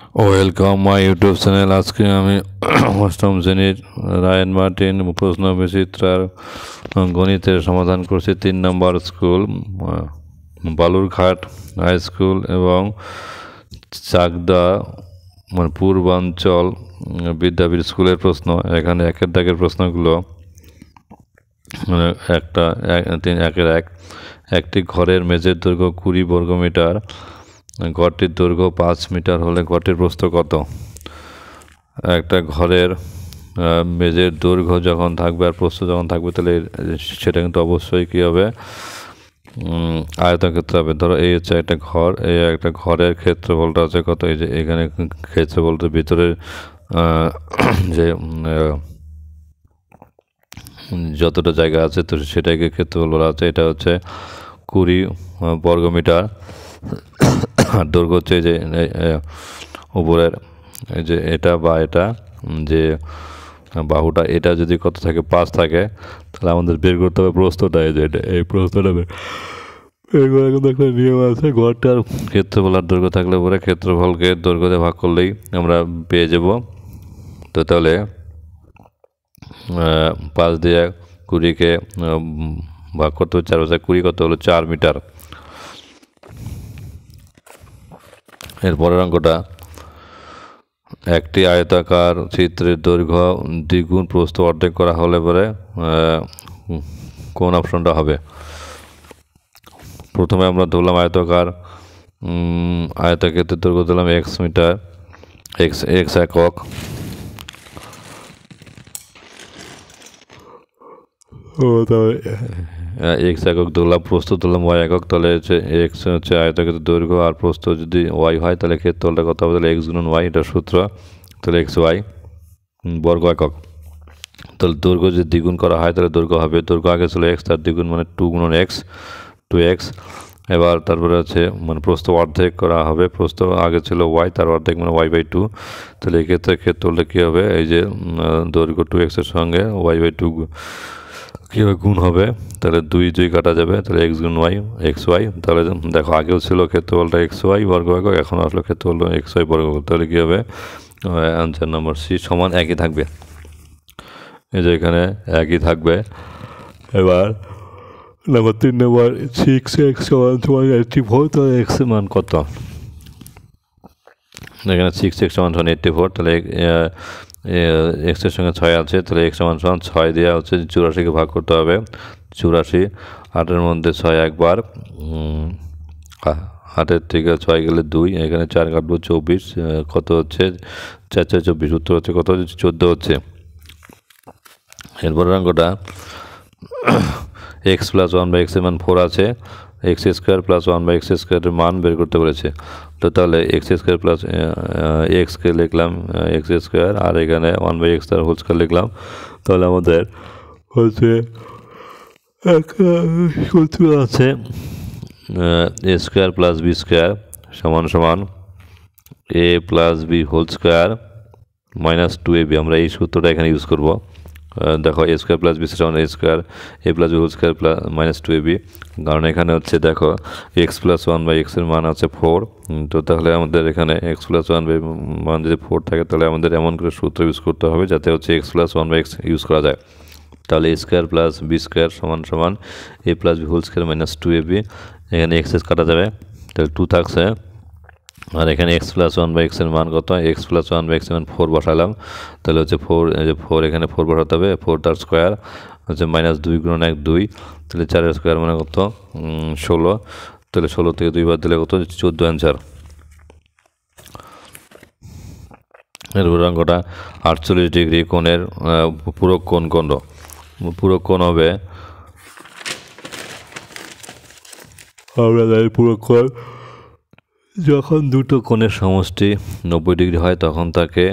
Welcome my YouTube channel. আজকে আমি অষ্টম শ্রেণীর রায়ন মার্টিন প্রশ্ন বিচিত্রার গণিতের সমাধান করছি। 3 নম্বর স্কুল বালুরঘাট হাই স্কুল এবং চাকদা পূর্বাঞ্চল বিদ্যাপীঠ স্কুলের প্রশ্ন। এখানে একের দাগের প্রশ্নগুলো একটি ঘরের মেঝের দৈর্ঘ্য 20 বর্গমিটার, ঘরটির দৈর্ঘ্য 5 মিটার হলে ঘরটির প্রস্থ কত? একটা ঘরের মেঝের দৈর্ঘ্য যখন থাকবে আর প্রস্থ যখন থাকবে তাহলে সেটা কিন্তু অবশ্যই কী হবে, আয়তক্ষেত্র হবে। ধরো এই হচ্ছে একটা ঘর, এই একটা ঘরের ক্ষেত্রফলটা হচ্ছে কত? এই যে এখানে ক্ষেত্রফলটা ভিতরের যে যতটা জায়গা আছে তো সেটাকে ক্ষেত্রফল বলা আছে। এটা হচ্ছে 20 বর্গমিটার। আর দৈর্ঘ্য হচ্ছে যে উপরের এই যে এটা বা এটা যে বাহুটা, এটা যদি কত থাকে 5 থাকে তাহলে আমাদের বের করতে হবে প্রস্থটা। এই যে এটা এই প্রস্থটা কিন্তু একটা নিয়ম আছে, ঘরটার ক্ষেত্রফল আর দৈর্ঘ্য থাকলে পরে ক্ষেত্রফলকে দৈর্ঘ্যতে ভাগ করলেই আমরা পেয়ে যাব। তো তাহলে 5 দিয়ে 20কে ভাগ করতে হবে 4 × 20 কত হলো 4 মিটার। এরপরের অঙ্কটা, একটি আয়তাকার চিত্রের দৈর্ঘ্য দ্বিগুণ প্রস্থ অর্ধেক করা হলে পরে কোন অপশনটা হবে? প্রথমে আমরা ধরলাম আয়তক্ষেত্রের দৈর্ঘ্য দিলাম x মিটার, x একক, x একক ধরলাম, প্রস্থ ধরলাম y একক। তাহলে হচ্ছে x হচ্ছে আয়তক্ষেত্রের দৈর্ঘ্য আর প্রস্থ যদি y হয় তাহলে ক্ষেত্রফলটা কত হবে? তাহলে x গুণন y, এটা সূত্র। তাহলে xy বর্গ একক। তাহলে দৈর্ঘ্য যদি দ্বিগুণ করা হয় তাহলে দৈর্ঘ্য হবে, দৈর্ঘ্য আগে ছিল x, তার দ্বিগুণ মানে 2 গুণন x, 2x। এবার তারপরে হচ্ছে প্রস্থ অর্ধেক করা হবে, প্রস্থ আগে ছিল y, তার অর্ধেক মানে y/2। তাহলে এই ক্ষেত্রে ক্ষেত্রফলটা কী হবে? এই যে দৈর্ঘ্য 2x এর সঙ্গে y/2 কীভাবে গুণ হবে? তাহলে 2 কাটা যাবে, তাহলে x গুণ y, xy। তাহলে দেখো আগেও ছিল ক্ষেত্রফলটা xy বর্গ একক, এখন আসলে ক্ষেত্রফলটা xy বর্গ একক। তাহলে কী হবে? অ্যান্সার নম্বর সি সমান একই থাকবে। এই যে এখানে একই থাকবে। এবার নম্বর 3 নম্বর 6x = 84, তাহলে x এর মান কত? এখানে 6x = 84, তাহলে x এর সঙ্গে 6 আছে, তাহলে x = 6 দিয়ে হচ্ছে 84কে ভাগ করতে হবে। 84, 8-এর মধ্যে 6 একবার, 8-এর থেকে 6 গেলে 2, এখানে 4 কাটবো 24, কত হচ্ছে 4 × 4 = 24, উত্তর হচ্ছে কত? 14 হচ্ছে। এরপরের অঙ্কটা, x + 1/x এর মান 4 আছে, x² + 1/x² এর মান বের করতে বলেছে। তো তাহলে x² + x কে লিখলাম x² আর এখানে 1/x তার হোল স্কয়ার লিখলাম। তাহলে আমাদের হচ্ছে সূত্র আছে a² + b² সমান a + b whole square - 2ab। আমরা এই সূত্রটা এখানে ইউজ করব। দেখো a² + b² সমান a² a + b whole square -2ab। কারণ এখানে হচ্ছে দেখো x + 1/x এর মান আছে 4। তো তাহলে আমাদের এখানে x + 1/x মান যদি 4 থাকে তাহলে আমাদের এমন করে সূত্র ইউজ করতে হবে যাতে হচ্ছে x + 1/x ইউজ করা যায়। তাহলে a² + b² সমান a + b whole square -2ab। এখানে x কাটা যাবে, তাহলে 2 থাকছে। আর এখানে x + 1/x এর মান কত? x + 1/x এর মান 4 বসালাম। তাহলে হচ্ছে 4, এই যে 4 এখানে 4 বসাতে হবে, 4 তার স্কোয়ার হচ্ছে -2 × 1 2, তাহলে 4-এর স্কোয়ার মানে কত? 16। তাহলে 16 থেকে 2 বাদ দিলে কত? 14 অ্যান্সার। এরপর অঙ্কটা, 48 ডিগ্রি কোণের পূরক কোণ কোনটা? পূরক কোণ হবে, আমরা জানি পূরক কোণ যখন দুটো কোণের সমষ্টি 90 ডিগ্রি হয় তখন তাকে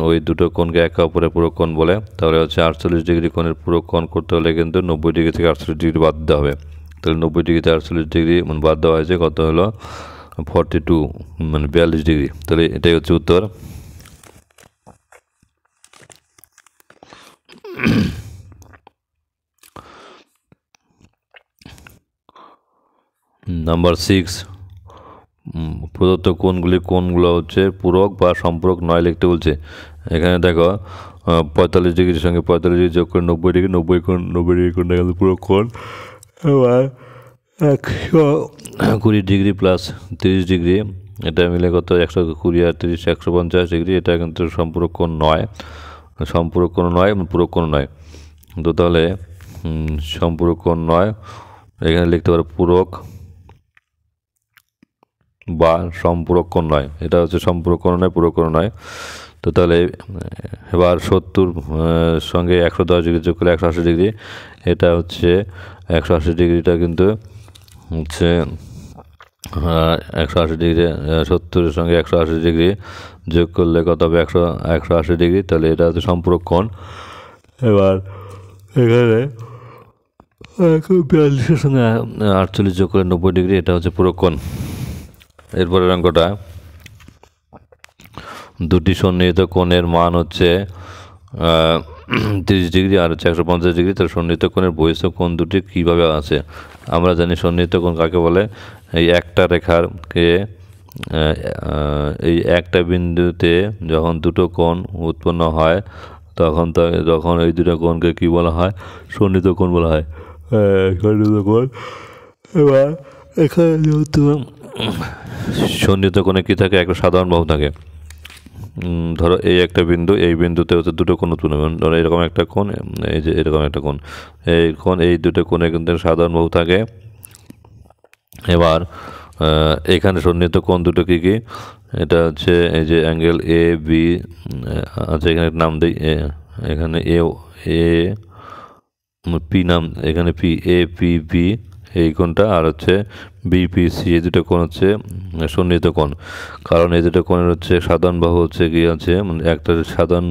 ওই দুটো কোণকে একে অপরের পূরক কোণ বলে। তাহলে হচ্ছে 48 ডিগ্রি কোণের পূরক কোণ করতে হলে কিন্তু 90 ডিগ্রি থেকে 48 ডিগ্রি বাদ দিতে হবে। তাহলে 90 ডিগ্রি থেকে 48 ডিগ্রি বাদ দেওয়া হয়েছে, কত হলো? 42 মানে 42 ডিগ্রি। তাহলে এটাই হচ্ছে উত্তর। নাম্বার 6, প্রদত্ত কোণগুলো হচ্ছে পূরক বা সম্পূরক নয় লিখতে বলছে। এখানে দেখো 45 ডিগ্রির সঙ্গে 45 ডিগ্রি যোগ করে 90 ডিগ্রি, 90 ডিগ্রি কোণটা কিন্তু পূরক কোণ। এবার 120 ডিগ্রি প্লাস 30 ডিগ্রি, এটা মিলে কত 120 আর 30 150 ডিগ্রি, এটা কিন্তু সম্পূরক কোণ নয়, সম্পূরক কোণ নয়, পূরক কোণ নয়। তো তাহলে সম্পূরক কোণ নয়, এখানে লিখতে পারো পূরক বা সম্পূরক কোণ নয়, এটা হচ্ছে সম্পূরক কোণ নয়, পূরক কোণ নয়। তো তাহলে এবার 70 সঙ্গে 110 ডিগ্রি যোগ করলে 180 ডিগ্রি, এটা হচ্ছে 180 ডিগ্রিটা কিন্তু হচ্ছে 180 ডিগ্রি, 70-এর সঙ্গে 180 ডিগ্রি যোগ করলে কত হবে 180 ডিগ্রি, তাহলে এটা হচ্ছে সম্পূরক কোণ। এবার এখানে 42-এর সঙ্গে 48 যোগ করে 90 ডিগ্রি, এটা হচ্ছে পূরক কোণ। এরপরের অঙ্কটা, দুটি সন্নিহিত কোণের মান হচ্ছে 30 ডিগ্রি আর হচ্ছে 150 ডিগ্রি, তার সন্নিহিত কোণের বহিঃস্থ কোণ দুটি কীভাবে আছে? আমরা জানি সন্নিহিত কোণ কাকে বলে। এই একটা রেখারকে এই একটা বিন্দুতে যখন দুটো কোণ উৎপন্ন হয় তখন এই দুটো কোণকে কী বলা হয়? সন্নিহিত কোণ বলা হয়, সন্নিহিত কোণ। এবার এখানে যেহেতু সন্নিহিত কোণে কী থাকে? একটা সাধারণ বাহু থাকে। ধরো এই একটা বিন্দু, এই বিন্দুতে হচ্ছে দুটো কোণ উৎপন্ন হবে, ধরো এরকম একটা কোণ, এই যে এরকম একটা কোণ, এই দুটো কোণে কিন্তু সাধারণ বাহু থাকে। এবার এখানে সন্নিহিত কোণ দুটো কী কী? এটা হচ্ছে এই যে অ্যাঙ্গেল এ বি, আচ্ছা এখানে নাম দিই, এখানে এ পি নাম, এখানে পি, এ পি বি এই কোণটা, আর হচ্ছে বিপিসি, এই দুটো কোণ হচ্ছে সন্নিহিত কোণ। কারণ এই দুটো কোণের হচ্ছে সাধারণ বাহু হচ্ছে কি আছে, মানে একটা সাধারণ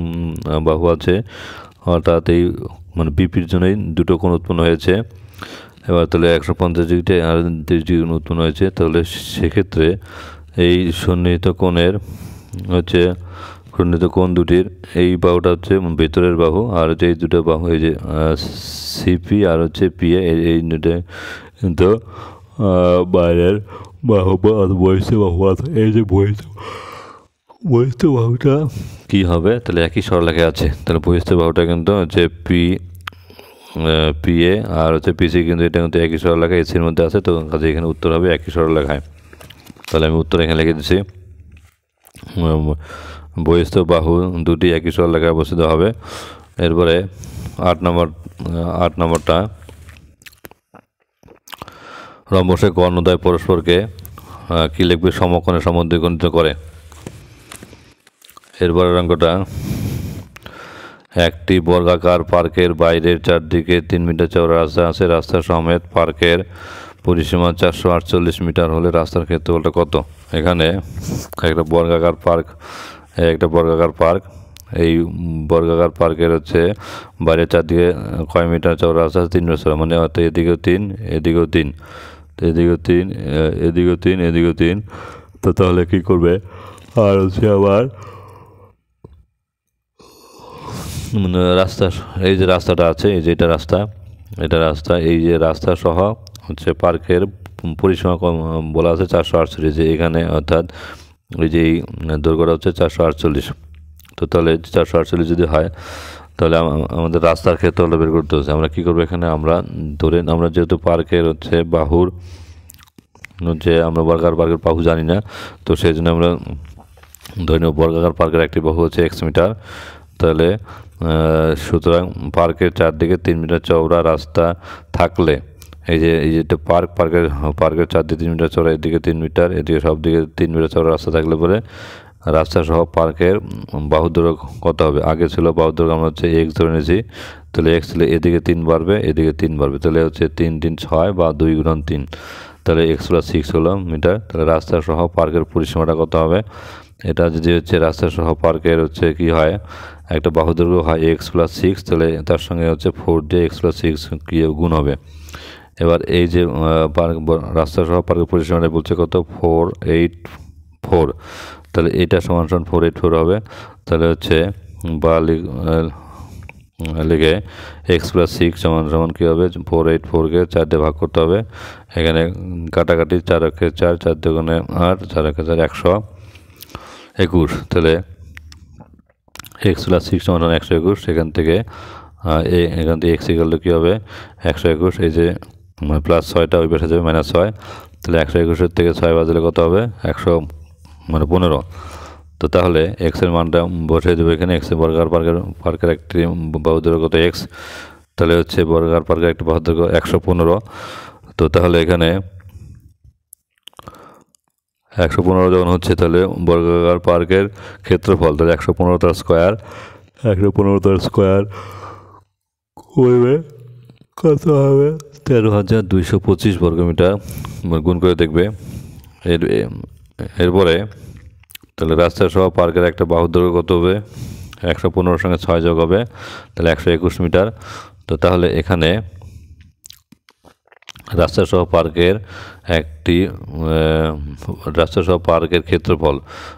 বাহু আছে, অর্থাৎ এই মানে বিপির জন্যই দুটো কোণ উৎপন্ন হয়েছে। এবার তাহলে 150 ডিগ্রি আর 30 ডিগ্রি উৎপন্ন হয়েছে, তাহলে সেক্ষেত্রে এই সন্নিহিত কোণের হচ্ছে সন্নিহিত কোণ দুটির এই বাহুটা হচ্ছে ভেতরের বাহু, আর হচ্ছে এই দুটো বাহু, এই যে সিপি আর হচ্ছে পিএ, এই দুটো কিন্তু বাইরের বাহু বা বহিস্থ বাহু। এই যে বহিস্থ বাহুটা কী হবে? তাহলে একই সরলরেখা আছে, তাহলে বহিস্থ বাহুটা কিন্তু হচ্ছে পিএ আর হচ্ছে পিসি, কিন্তু এটা কিন্তু একই সরলরেখা এসির মধ্যে আছে, তো কাজে এখানে উত্তর হবে একই সরলরেখায়। তাহলে আমি উত্তর এখানে লিখে দিচ্ছি, বহিস্থ বাহু দুটি একই সরলরেখায় অবস্থিত হবে। এরপরে 8 নম্বরটা, রম্বসের কর্ণদ্বয় পরস্পরকে কী লিখবে? সমকোণে সমদ্বিখণ্ডিত করে। এরপরের অঙ্কটা, একটি বর্গাকার পার্কের বাইরের চারদিকে 3 মিটার চওড়া রাস্তা আছে, রাস্তা সমেত পার্কের পরিসীমা 448 মিটার হলে রাস্তার ক্ষেত্রফলটা কত? এখানে একটা বর্গাকার পার্ক, এই বর্গাকার পার্কের হচ্ছে বাইরের চারদিকে কয় মিটার চওড়া রাস্তা আছে? 3 মিটার চওড়া, মানে অর্থাৎ এদিকেও 3, এদিকেও 3, এদিকেও 3, এদিকেও 3, এদিকেও 3। তো তাহলে কী করবে? আর হচ্ছে আবার মানে রাস্তা, এই যে রাস্তাটা আছে, এই যে এটা রাস্তা, এই যে রাস্তা সহ হচ্ছে পার্কের পরিসীমা বলা আছে 448, যে এখানে অর্থাৎ ওই যে এই দৈর্ঘ্যটা হচ্ছে 448। তো তাহলে 448 যদি হয়, তাহলে আমাদের রাস্তার ক্ষেত্রফল বের করতে হচ্ছে। আমরা কী করবো? এখানে আমরা আমরা যেহেতু পার্কের হচ্ছে বাহুর হচ্ছে আমরা বর্গাকার পার্কের বাহু জানি না, তো সেই জন্য আমরা ধরে নেব বর্গাকার পার্কের একটি বাহু হচ্ছে x মিটার। তাহলে সুতরাং পার্কের চারদিকে 3 মিটার চওড়া রাস্তা থাকলে, এই যে পার্কের চারদিকে 3 মিটার চওড়া, এদিকে 3 মিটার, এদিকে সব দিকে 3 মিটার চওড়া রাস্তা থাকলে পরে রাস্তা সহ পার্কের বাহু দৈর্ঘ্য কত হবে? আগে ছিল বাহু দৈর্ঘ্য আমরা হচ্ছে x ধরে নিয়েছি, তাহলে x ছিল এদিকে 3 বাড়বে, এদিকে 3 বাড়বে, তাহলে হচ্ছে 3 3 6 বা 2 গুণন 3, তাহলে x + 6 হলো মিটার। তাহলে রাস্তা সহ পার্কের পরিসীমাটা কত হবে? এটা যদি হচ্ছে রাস্তা সহ পার্কের হচ্ছে কি হয়, একটা বাহু দৈর্ঘ্য হয় x + 6, তাহলে তার সঙ্গে হচ্ছে 4 দিয়ে x + 6 কি গুণ হবে। এবার এই যে রাস্তা সহ পার্কের পরিসীমাটা বলছে কত? 484, তাহলে এটা সমান 484 হবে। তাহলে হচ্ছে লিখে এক্স প্লাস 6 সমান সমান কী হবে 484কে 4 দিয়ে ভাগ করতে হবে। এখানে কাটাকাটি 4 একে 4 4 দুগুণে 8 4 একে 4 121। তাহলে এক্স প্লাস 6 সমান 121। এখান থেকে এক্স ইকুয়াল টু কী হবে 121। এই যে প্লাস 6টা ওই পাশে যাবে -6। তাহলে 121 থেকে 6 বাদ দিলে কত হবে 15। তো তাহলে এক্সের মানটা বসিয়ে দেবো এখানে। এক্সের বর্গাকার পার্কের একটি বাহু দৈর্ঘ্য কত এক্স, তাহলে হচ্ছে বর্গাকার পার্কের একটি বাহু দৈর্ঘ্য 115। তো তাহলে এখানে 115 যখন হচ্ছে তাহলে বর্গাকার পার্কের ক্ষেত্রফল তাহলে 115 তার স্কোয়ার করবে কত হবে 13,225 বর্গমিটার। গুণ করে দেখবে। এরপরে তাহলে রাস্তা সহ পার্কের একটা বাহু দৈর্ঘ্য কত হবে 115 সঙ্গে 6 যোগ হবে তাহলে 121 মিটার। তো তাহলে এখানে রাস্তা সহ পার্কের ক্ষেত্রফল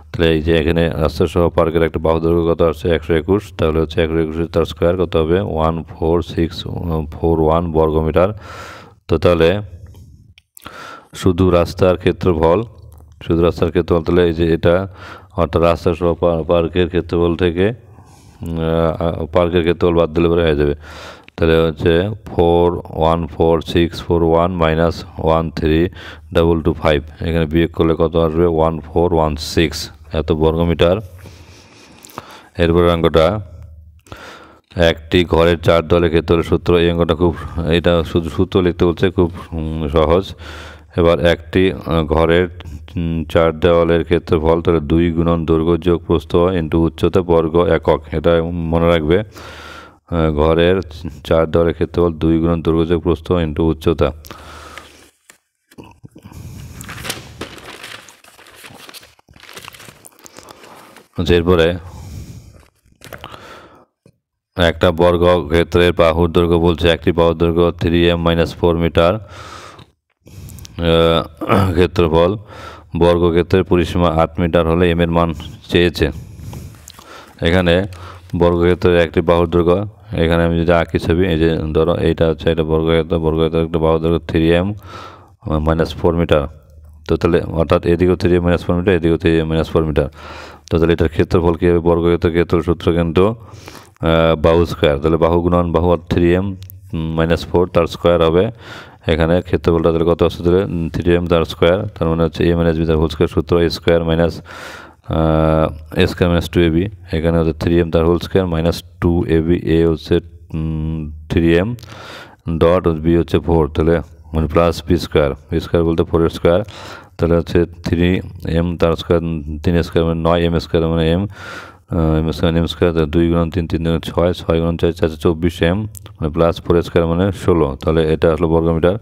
তাহলে এই যে এখানে রাস্তা সহ পার্কের একটা বাহু দৈর্ঘ্য কত আসছে 121। তাহলে হচ্ছে 121 তার স্কোয়ার কত হবে 14641 বর্গমিটার। তো তাহলে শুধু রাস্তার ক্ষেত্রফল তাহলে এই যে এটা অর্থাৎ রাস্তা সহ পার্কের ক্ষেত্রফল থেকে পার্কের ক্ষেত্রফল বাদ দিলে পরে হয়ে যাবে। তাহলে হচ্ছে 14641 -13225 এখানে বিয়োগ করলে কত আসবে 1416 এত বর্গমিটার। এরপর অঙ্কটা একটি ঘরের 4 দেওয়ালের ক্ষেত্রফলের সূত্র। এই অঙ্কটা এটা শুধু সূত্র লিখতে বলছে, খুব সহজ। এবার একটি ঘরের 4 দেওয়ালের ক্ষেত্রফল তাহলে 2 গুণন দৈর্ঘ্য যোগ প্রস্থ ইন্টু উচ্চতা বর্গ একক। এটা মনে রাখবে, ঘরের 4 দেওয়ালের ক্ষেত্রফল 2 গুণন দৈর্ঘ্য যোগ প্রস্থ ইন্টু উচ্চতা। এরপরে একটা বর্গ ক্ষেত্রের বাহুর দৈর্ঘ্য বলছে, একটি বাহুর দৈর্ঘ্য 3m - 4 মিটার, ক্ষেত্রফল বর্গক্ষেত্রের পরিসীমা 8 মিটার হলে m এর মান চেয়েছে। এখানে বর্গক্ষেত্রের একটি বাহুর দৈর্ঘ্য, এখানে আমি যদি আঁকি ছবি, এই যে ধরো এইটা হচ্ছে একটা বর্গক্ষেত্রের একটা বাহুর দৈর্ঘ্য 3m - 4 মিটার। তো তাহলে অর্থাৎ এদিকেও 3m - 4 মিটার, এদিকেও 3m - 4 মিটার। তো তাহলে এটার ক্ষেত্রফল কী হবে, বর্গক্ষেত্রের ক্ষেত্রফল সূত্র কিন্তু বাহু স্কোয়ার, তাহলে বাহু গুণন বাহু 3m - 4 তার স্কোয়ার হবে। এখানে ক্ষেত্রফলটা তাহলে কত আসছে তাহলে 3m তার স্কোয়ার, তার মানে হচ্ছে a - b তার হোল স্কোয়ার। সূত্র a square minus a square minus 2ab। এখানে হচ্ছে 3m তার whole square minus 2ab, a হচ্ছে 3m ডট b হচ্ছে 4, তাহলে মানে প্লাস b স্কোয়ার বলতে 4 স্কোয়ার। তাহলে হচ্ছে 3m তার স্কোয়ার 3 স্কোয়ার মানে 9m স্কোয়ার মানে m স্কোয়ার 2 গুণন 3 3 গুণন 6 6 গুণন 4 4 24m মানে প্লাস 4 স্কোয়ার মানে 16। তাহলে এটা আসলো বর্গমিটার।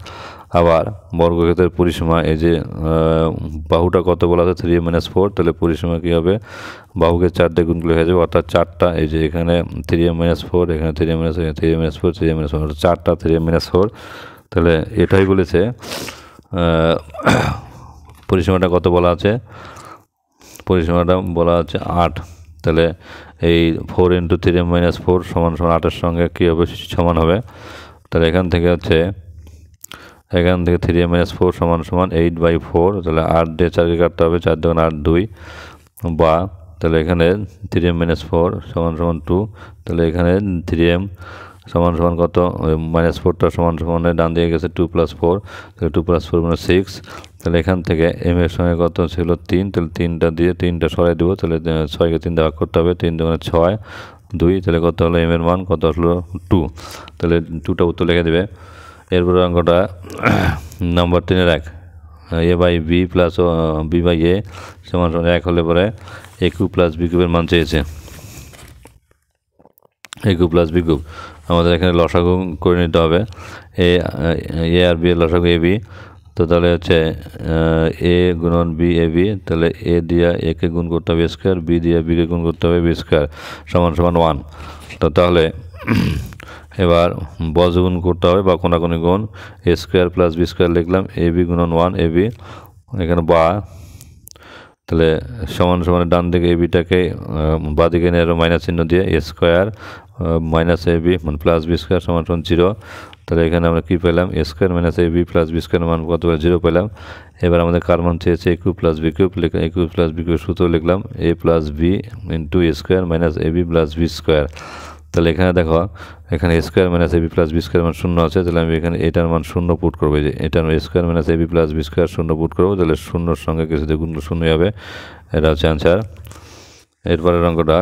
আবার বর্গক্ষেত্রের পরিসীমা, এই যে বাহুটা কত বলা আছে 3m - 4, তাহলে পরিসীমা কী হবে, বাহুকে 4 দিয়ে গুণ করলে হয়ে যাবে, অর্থাৎ 4টা, এই যে এখানে 3m - 4, এখানে 3m - 4, 3m - 4, 3m - 4, 4টা 3m - 4। তাহলে এটাই বলেছে পরিসীমাটা কত বলা আছে, পরিসীমাটা বলা আছে 8। তাহলে এই 4 × 3m - 4 সমান 8-এর সঙ্গে কী হবে সমান হবে। তাহলে এখান থেকে 3m - 4 সমান 8/4, তাহলে 8 দিয়ে 4কে কাটতে হবে, 4 2 8 2, বা তাহলে এখানে 3m - 4 সমান 2, তাহলে এখানে 3m সমান কত -4টা সমান ডান দিকে গেছে 2 + 4, তাহলে 2 + 4 মানে 6। তাহলে এখান থেকে m এর সঙ্গে কত ছিল 3, তাহলে 3টা দিয়ে 3টা সরাই দেবো, তাহলে 6কে 3 দিয়ে ভাগ করতে হবে, 3 2 6 2, তাহলে কত হলো m এর মান কত আসলো 2, তাহলে 2টা উত্তর লিখে দেবে। এরপরে অঙ্কটা নাম্বার 3-এর 1, a/b প্লাস b/a সমান 1 হলে পরে a কিউব প্লাস b কিউবের মান চেয়েছে। a cube plus b cube আমাদের এখানে লসাগু করে নিতে হবে, a আর b এর লসাগু ab। তো তাহলে হচ্ছে a গুণন b ab, তাহলে a দিয়ে a কে গুণ করতে হবে স্কোয়ার, b দিয়ে b কে গুণ করতে হবে b স্কোয়ার সমান 1। তো তাহলে এবার বজ্রগুণ করতে হবে বা কোনাকুনি গুণ, a square plus b square লিখলাম, ab গুণন 1 ab, এখানে বা তাহলে সমান সমান ডান দিকে এ বিটাকে বাঁ দিকে নিয়ে মাইনাস চিহ্ন দিয়ে এ স্কোয়ার মাইনাস এ বি মানে প্লাস বি স্কোয়ার সমান সমান 0। তাহলে এখানে আমরা কী পেলাম এ square minus a b plus B square মান কত 0 পেলাম। এবার আমাদের কার মান চেয়েছে এ কিউব প্লাস বি কিউব, এ কিউব প্লাস বি কিউব সূত্র লিখলাম এ plus B into A square minus a b plus B square. তাহলে এখানে দেখো এখানে a square minus a b plus B square মান 0 আছে, তাহলে আমি এখানে এটার মান 0 পুট করবো, যে এটার a square minus a b plus B square 0 put করবো, তাহলে 0-র সঙ্গে কিছু দিয়ে গুণ 0 হবে, এটা হচ্ছে অ্যান্সার। এরপরের অঙ্কটা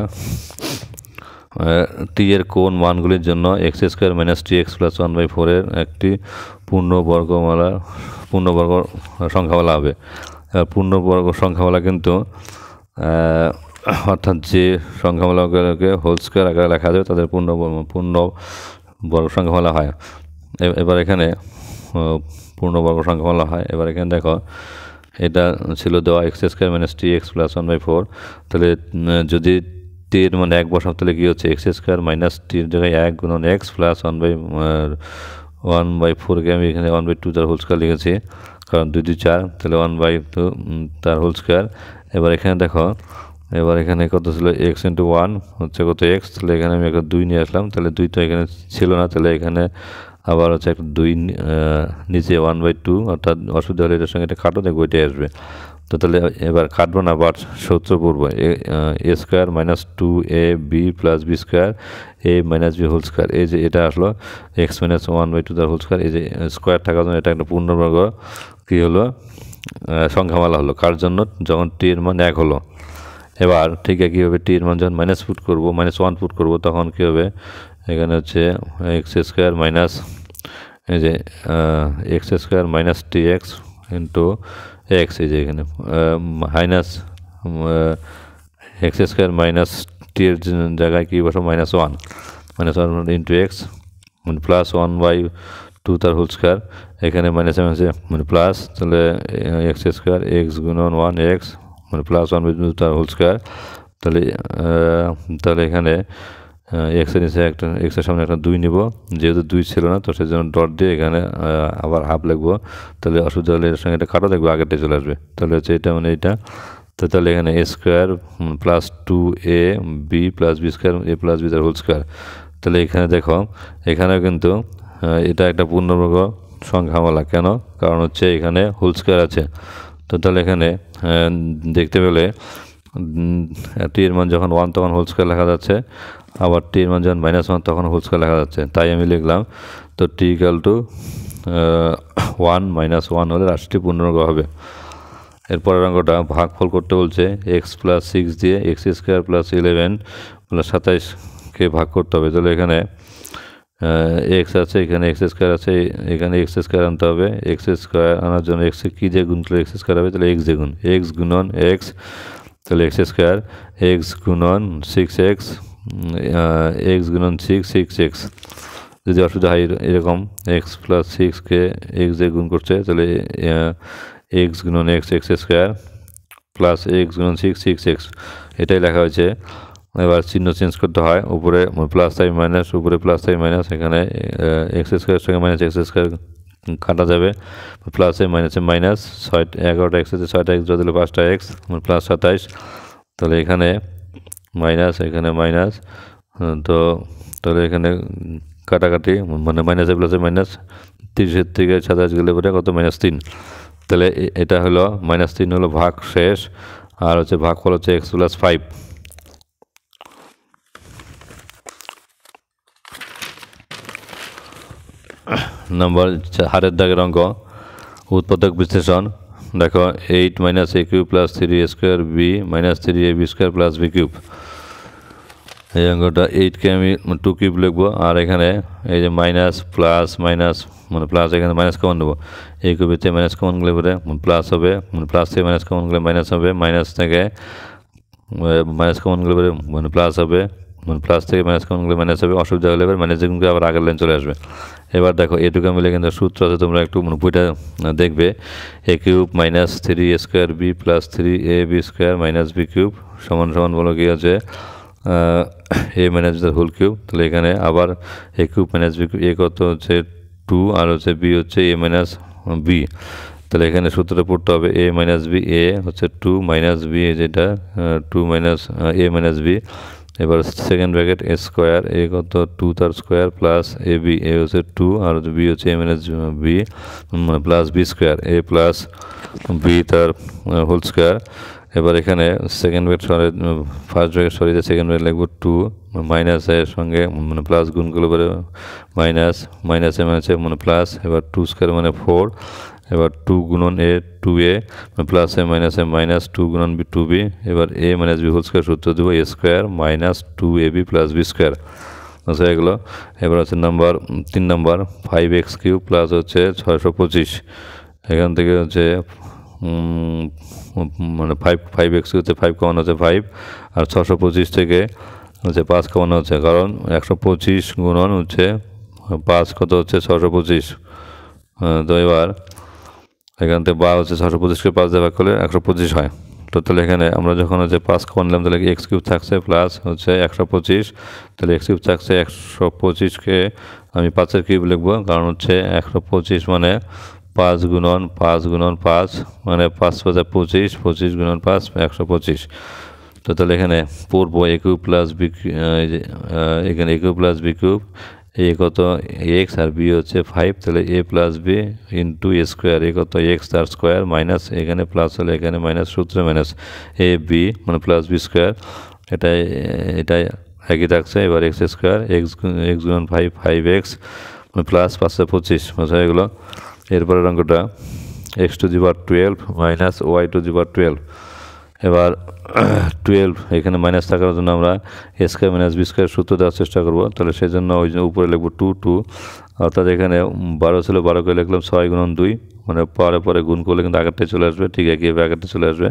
টি এর কোন মানগুলির জন্য x square minus T X plus 1/4 এর একটি পূর্ণবর্গ সংখ্যামালা হবে। পূর্ণবর্গ সংখ্যামালা কিন্তু অর্থাৎ যে সংখ্যামালাগুলোকে হোল স্কোয়ার আকারে লেখা যাবে তাদের পূর্ণবর্গ সংখ্যামালা হয়। এবার এখানে পূর্ণবর্গ সংখ্যামালা হয়। এবার এখানে দেখো এটা ছিল দেওয়া x square minus T X plus 1/4, তাহলে যদি টির মানে 1 বসাব তাহলে কী হচ্ছে এক্স স্কোয়ার মাইনাস টির জায়গায় 1 গুণন এক্স প্লাস 1/4কে আমি এখানে 1/2 তার হোল স্কোয়ার লিখেছি, কারণ 2 2 4, তাহলে 1/2 তার হোল স্কোয়ার। এবার এখানে দেখো এবার এখানে কত ছিল এক্স ইন্টু 1 হচ্ছে কত এক্স, তাহলে এখানে আমি একটা 2 নিয়ে আসলাম, তাহলে 2 তো এখানে ছিল না, তাহলে এখানে আবার হচ্ছে একটা 2 নিচে 1/2, অর্থাৎ অসুবিধা হলে এটার সঙ্গে এটা কাটো দেখবো এটাই আসবে। তো তাহলে এবার কাটবো না, বাট সূত্র পড়বো a square minus 2a b plus B square a minus b whole square. এই যে এটা আসলো এক্স মাইনাস 1/2 তার হোল স্কোয়ার, এই যে স্কোয়ার থাকার জন্য এটা একটা পূর্ণবর্গ কী হলো সংখ্যামালা হলো। কার জন্য? যখন টি এর মান 1 হলো। এবার ঠিক কী হবে টি এর মান যখন -1 পুট করবো তখন কী হবে এখানে হচ্ছে এক্স স্কোয়ার মাইনাস এই যে x square minus T X into x, এই যে এখানে মাইনাস এক্স স্কোয়ার মাইনাস টি এর জায়গায় কী বসো -1 ইন্টু এক্স মানে প্লাস 1/2 তার হোল স্কোয়ার, এখানে মাইনাস আছে মানে প্লাস, তাহলে এক্স স্কোয়ার এক্স গুণন 1 এক্স মানে প্লাস 1/2 তার হোল স্কোয়ার। তাহলে এখানে এক্সের নিচে একটা এক্সের সামনে একটা 2 নিব, যেহেতু 2 ছিল না তো সেই জন্য ডট দিয়ে এখানে আবার হাফ লিখবো, তাহলে অসুবিধা হলে এর সঙ্গে এটা কাটা দেখবো আগেরটাই চলে আসবে, তাহলে হচ্ছে এটা মানে এইটা। তো তাহলে এখানে a square plus 2a b plus B square A plus b তার হোল স্কোয়ার। তাহলে এখানে দেখো এখানেও কিন্তু এটা একটা পূর্ণবর্গ সংখ্যামালা, কেন? কারণ হচ্ছে এখানে হোল স্কোয়ার আছে। তো তাহলে এখানে দেখতে পেলে টি এর মান যখন 1 তখন হোল স্কোয়ার লেখা যাচ্ছে, আবার টি এর মান যখন -1 তখন হোল স্কোয়ার লেখা যাচ্ছে, তাই আমি লিখলাম তো টি ইকাল টু 1 -1 হলে রাশিটি পূর্ণবর্গ হবে। এরপরের অঙ্কটা ভাগফল করতে বলছে এক্স প্লাস 6 দিয়ে এক্স স্কোয়ার প্লাস 11 প্লাস 27কে ভাগ করতে হবে। তাহলে এখানে এক্স আছে, এখানে এক্স স্কোয়ার আছে, এখানে এক্স স্কোয়ার আনতে হবে। এক্স স্কোয়ার আনার জন্য এক্স কী যে গুণ করলে এক্স স্কোয়ার হবে, তাহলে এক্স গুণ এক্স গুণন এক্স, তাহলে এক্স স্কোয়ার এক্স গুণন 6x এক্স গুণন 6 এক্স। যদি অসুবিধা হয় এরকম এক্স প্লাস 6কে এক্স দিয়ে গুণ করছে, তাহলে এক্স গুণন x x square plus x গুণন 6 এক্স, এটাই লেখা হয়েছে। এবার চিহ্ন চেঞ্জ করতে হয়, উপরে প্লাস তাই মাইনাস, উপরে প্লাস তাই মাইনাস, এখানে এক্স স্কোয়ারের সঙ্গে মাইনাস এক্স স্কোয়ার কাটা যাবে, প্লাসে মাইনাসে মাইনাস, 11টা এক্স আছে 6টা এক্স দিলে 5টা এক্স প্লাস 27, তাহলে এখানে মাইনাস এখানে মাইনাস, তো তাহলে এখানে কাটাকাটি মানে মাইনাসে প্লাসে মাইনাস, 30 থেকে 27 গেলে পরে কত -3, তাহলে এটা হলো -3 হলো ভাগ শেষ, আর হচ্ছে ভাগফল হচ্ছে এক্স প্লাস 5। নম্বর হারের দাগের অঙ্ক উৎপাদক বিশ্লেষণ। দেখো 8 - a cube plus 3a square b minus 3ab square plus b cube. এই অঙ্কটা 8কে আমি 2 কিউব লিখবো, আর এখানে এই যে মাইনাস প্লাস মাইনাস মানে প্লাস, এখানে মাইনাস কমন নেবো, এই কিউবেতে মাইনাস কমন গেলে পরে প্লাস হবে, মানে প্লাস থেকে মাইনাস কমন গেলে মাইনাস হবে, মাইনাস থেকে মাইনাস কমন গেলে পরে মানে প্লাস হবে, মানে প্লাস থেকে মাইনাস কমন গেলে মাইনাস হবে, অসুবিধা হলে এবার মাইনাস যেগুলো আবার আগের লাইন চলে আসবে। এবার দেখো এটুকু মিলে কিন্তু সূত্র আছে, তোমরা একটু বইটা দেখবে, a cube minus 3a square b plus 3ab square minus b cube সমান সমান বলো কি আছে এ মাইনাস তার হোল কিউব। তাহলে এখানে আবার a cube minus b cube, a কত হচ্ছে 2 আর হচ্ছে বি হচ্ছে এ মাইনাস বি, তাহলে এখানে সূত্রটা পড়তে হবে a মাইনাস বি, এ হচ্ছে 2 মাইনাস বি যেটা 2 মাইনাস a মাইনাস বি, এবার সেকেন্ড ব্র্যাকেট এ স্কোয়ার, এ কত 2 তার square plus a b, a হচ্ছে 2 আর বি হচ্ছে a minus b plus B square, A plus b তার হোল স্কোয়ার। এবার এখানে সেকেন্ড ব্র্যাকেট সরে ফার্স্ট ব্র্যাকেট সরিয়ে সেকেন্ড ব্র্যাকেট লিখবো 2 মাইনাসের সঙ্গে মানে প্লাস গুণ করলে পরে মাইনাস, মাইনাসে মাইনাসে মানে প্লাস, এবার 2 স্কোয়ার মানে 4, এবার 2 গুণন a 2a plus a minus a minus 2 গুণন বি 2b, এবার a minus b whole square সূত্র দেবো a square minus 2ab plus B square. আচ্ছা এগুলো এবার হচ্ছে number 3 number 5x cube plus হচ্ছে 625, এখান থেকে হচ্ছে মানে 5x হচ্ছে 5 কমানো হচ্ছে 5, আর 625 থেকে হচ্ছে 5 কমানো হচ্ছে, কারণ 125 গুণন হচ্ছে 5 কত হচ্ছে 625। তো এবার এখান থেকে বা হচ্ছে 625কে 5 দিয়ে ভাগ করলে 125 হয়। টোটাল এখানে আমরা যখন হচ্ছে 5 কমন নিলাম তাহলে এক্স কিউব থাকছে প্লাস হচ্ছে 125, তাহলে এক্স কিউব থাকছে 125কে আমি 5-এর কিউব লিখবো, কারণ হচ্ছে 125 মানে 5 গুণন 5 গুণন 5 মানে 5 × 5 = 25, 25 গুণন 5 125। তো তাহলে এখানে পড়বো এ কিউব প্লাস বি, এখানে এ cube plus b cube, a কত এক্স আর বি হচ্ছে 5, তাহলে a plus B into A square, এ কত এক্স তার স্কোয়ার মাইনাস এখানে প্লাস হলে এখানে মাইনাস সূত্রে মাইনাস এ বি মানে প্লাস বি স্কোয়ার, এটাই একই থাকছে। এবার এক্স স্কোয়ার এক্স গুণন 5 5x মানে প্লাস 525 বোঝা এগুলো। এরপরের অঙ্কটা x to the power 12 minus y to the power 12, এবার 12 এখানে মাইনাস থাকার জন্য আমরা a square minus B square সূত্র দেওয়ার চেষ্টা করবো, তাহলে সেই জন্য ওই জন্য উপরে লিখবো 2 অর্থাৎ এখানে 12 ছিল 12 করে লিখলাম 6 গুণন 2 মানে পরে গুণ করলে কিন্তু আগেরটাই চলে আসবে, ঠিক একইভাবে আগেরটা চলে আসবে।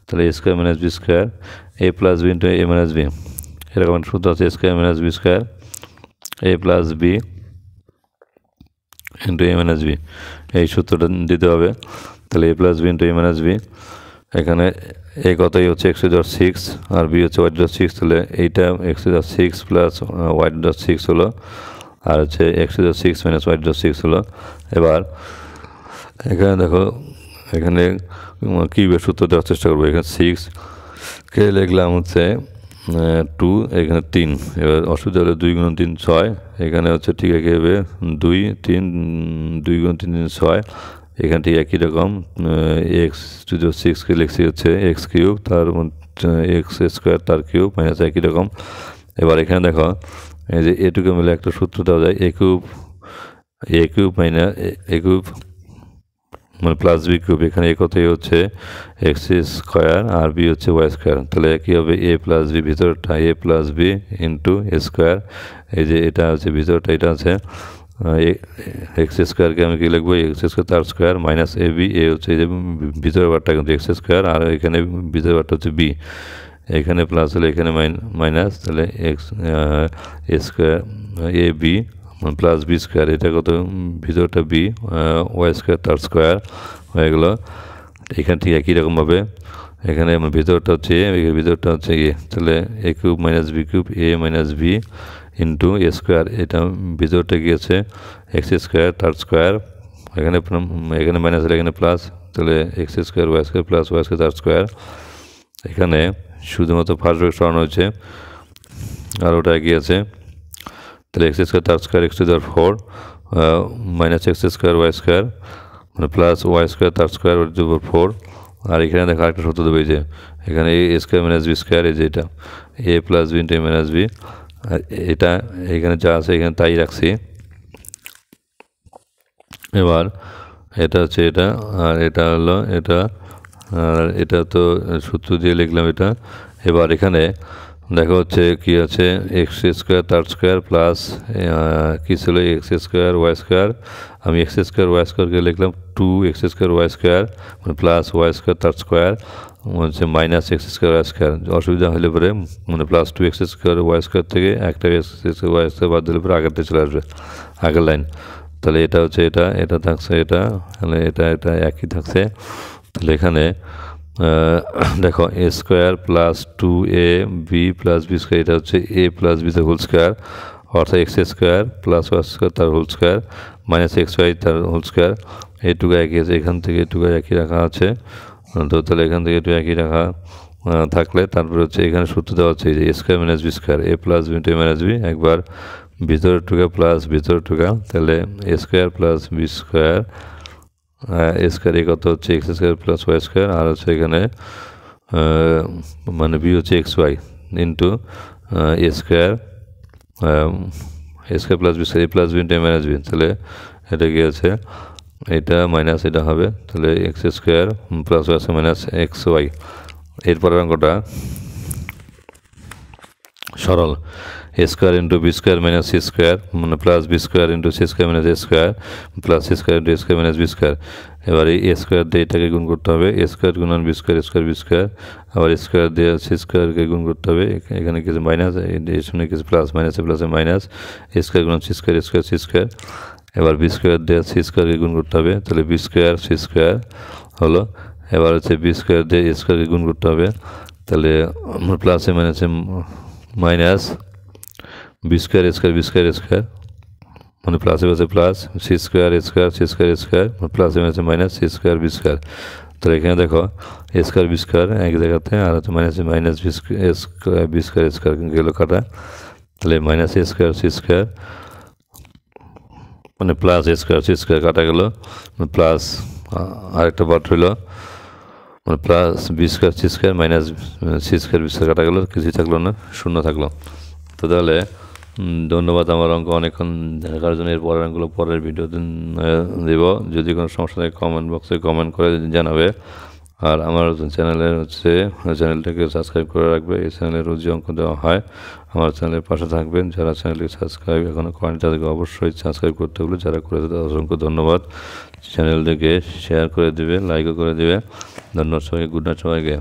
তাহলে এ স্কোয়ার মাইনাস বি স্কোয়ার এ প্লাস বি ইন্টু এ মাইনাস বি, এরকম একটা সূত্র আছে a square minus B square A plus B into A minus b, এই সূত্রটা দিতে হবে। তাহলে a plus B into A minus b, এখানে এ কতই হচ্ছে এক্স টু দি পাওয়ার 6 আর বি হচ্ছে ওয়াই টু দি পাওয়ার 6, তাহলে এইটা x to the power 6 plus Y to the power 6 হলো, আর হচ্ছে x to the power 6 minus y to the power 6 হলো। এবার এখানে দেখো এখানে কিউবের সূত্র দেওয়ার চেষ্টা করবো, এখানে 6কে লিখলাম হচ্ছে 2, এখানে 3, এবার অসুবিধা হলে 2 গুণন 3 6, এখানে হচ্ছে ঠিক একইভাবে 2 3 2 গুণন 3 3 6, এখানে ঠিক একই রকম এক্স টু দি পাওয়ার 6কে লিখছি হচ্ছে এক্স কিউব তার এক্স স্কোয়ার তার কিউব মাইনাস একই রকম। এবার এখানে দেখো এই যে এটুকু মিলে একটা সূত্র দেওয়া যায় এ কিউব মাইনাস এ কিউব মানে প্লাস বি কিউব, এখানে এ কতই হচ্ছে এক্স স্কোয়ার আর বি হচ্ছে ওয়াই স্কোয়ার, তাহলে কী হবে এ প্লাস বি ভিতরটা এ প্লাস বি ইন্টু এ স্কোয়ার, এই যে এটা হচ্ছে ভিতরটা এটা আছে এক্স স্কোয়ারকে আমি কি লিখবো এক্স স্কোয়ার তার square minus a b, a হচ্ছে এই যে ভিতরের বারটা কিন্তু এক্স স্কোয়ার আর এখানে ভিতরের বারটা হচ্ছে বি, এখানে প্লাস হলে এখানে মাইনাস, তাহলে এক্স এ স্কোয়ার এ বি প্লাস বি স্কোয়ার, এটা কত ভিতরটা বি ওয়াই স্কোয়ার তার স্কোয়ার হয়ে গেলো। এখান থেকে একই রকমভাবে এখানে ভিতরটা হচ্ছে ভিতরটা হচ্ছে এ, তাহলে a cube minus b cube a minus b into A square, এটা ভিতরটা গিয়েছে এক্স স্কোয়ার তার স্কোয়ার, এখানে মাইনাস হলে এখানে প্লাস, তাহলে x square y square plus y square তার স্কোয়ার, এখানে শুধুমাত্র ফার্স্ট ব্র্যাকেট সরানো হয়েছে আর ওটা গিয়েছে, তাহলে এক্স স্কোয়ার তার square x to the power 4 minus x square y square মানে প্লাস ওয়াই স্কোয়ার তার square y to the power 4, আর এখানে দেখো আরেকটা সূত্র দেবে যে এখানে a square minus B square, এই যে এটা a plus B into A minus b, আর এটা এখানে যা আছে এখানে তাই রাখছি। এবার এটা হচ্ছে এটা আর এটা হলো এটা, আর এটা তো সূত্র দিয়ে লিখলাম এটা। এবার এখানে দেখা হচ্ছে কি আছে এক্স স্কোয়ার তার স্কোয়ার প্লাস কী ছিল এক্স স্কোয়ার ওয়াই স্কোয়ার, আমি এক্স স্কোয়ার ওয়াই স্কোয়ারকে লিখলাম 2 এক্স স্কোয়ার ওয়াই স্কোয়ার মানে প্লাস ওয়াই স্কোয়ার তার স্কোয়ার হচ্ছে minus x square y square, অসুবিধা হলে পরে মানে plus 2 x square y square থেকে একটা এক্স স্কোয়ার ওয়াই স্কোয়ার বাদ দিলে পরে আগেরটা চলে আসবে আগের লাইন, তাহলে এটা হচ্ছে এটা থাকছে এটা, তাহলে এটা একই থাকছে। তাহলে এখানে দেখো a square plus 2a b plus B square, এটা হচ্ছে এ প্লাস বি তার হোল স্কোয়ার অর্থাৎ x square plus y square তার whole square minus x y তার হোল স্কোয়ার, এইটুকু একই আছে, এখান থেকে এইটুকু একই রাখা আছে। তো তাহলে এখান থেকে একটু একই রাখা থাকলে তারপরে হচ্ছে এখানে সূত্র দেওয়া হচ্ছে যে A square minus B square, A plus B into A minus B, একবার ভিতরের টুকা প্লাস ভিতরের টুকা, তাহলে এ square plus B square, A square এ কত হচ্ছে x square plus y square, আর হচ্ছে এখানে মানে বি হচ্ছে এক্স ওয়াই ইন্টু এ স্কোয়ার প্লাস বি স্কোয়ার, এ প্লাস বি ইন্টু এ মাইনাস বি, তাহলে এটা কি আছে এটা মাইনাস এটা হবে, তাহলে x square plus y square minus x y. এরপরের অঙ্কটা সরল, A square into B square minus C square মানে plus B square into C square minus এ square plus C square into এ স্কোয়ার মাইনাস বি স্কোয়ার। এবার এই A square দিয়ে এটাকে গুণ করতে হবে, এ স্কোয়ার গুণন বি স্কোয়ার বি স্কোয়ার, আবার স্কোয়ার দিয়ে সি স্কোয়ারকে গুণ করতে হবে, এখানে কিছু মাইনাস এর সঙ্গে কিছু প্লাস, মাইনাসে প্লাসে মাইনাস, এ স্কোয়ার গুণন সি স্কোয়ার সি স্কোয়ার। এবার বি স্কোয়ার দিয়ে সি স্কোয়ারকে গুণ করতে হবে, তাহলে বি স্কোয়ার সি স্কোয়ার হলো। এবার হচ্ছে বি স্কোয়ার দিয়ে এ স্কোয়ারকে গুণ করতে হবে, তাহলে প্লাসে মাইনাসে minus B square B square মানে প্লাসে প্লাসে plus C square c square প্লাসে মাইনাসে minus C square B square. তাহলে এখানে দেখো এ স্কোয়ার বি স্কোয়ার এক জায়গাতে, আর হচ্ছে মাইনাসে মাইনাস বি স্কোয়ার গেল কাটা, তাহলে মাইনাস এ স্কোয়ার সি স্কোয়ার মানে plus a square c square কাটা গেল, প্লাস আরেকটা পার্ট হইল মানে plus B square c square minus C square B square কাটা গেলো, কিছুই থাকলো না, শূন্য থাকলো। তো তাহলে ধন্যবাদ আমার অঙ্ক অনেকক্ষণ দেখার জন্য। এর পরের অঙ্কগুলো পরের ভিডিওতে দেব, যদি কোনো সমস্যা থাকে কমেন্ট বক্সে কমেন্ট করে জানাবে। আর আমার চ্যানেলের চ্যানেলটাকে সাবস্ক্রাইব করে রাখবে, এই চ্যানেলে রোজই অঙ্ক দেওয়া হয়, আমার চ্যানেলের পাশে থাকবেন। যারা চ্যানেলটি সাবস্ক্রাইব এখনও করেন তাদেরকে অবশ্যই সাবস্ক্রাইব করতে হবে, যারা করেছে তাদের অসংখ্য ধন্যবাদ। চ্যানেলটিকে শেয়ার করে দেবে, লাইকও করে দেবে। ধন্যবাদ সবাইকে, গুড নাইট সবাইকে।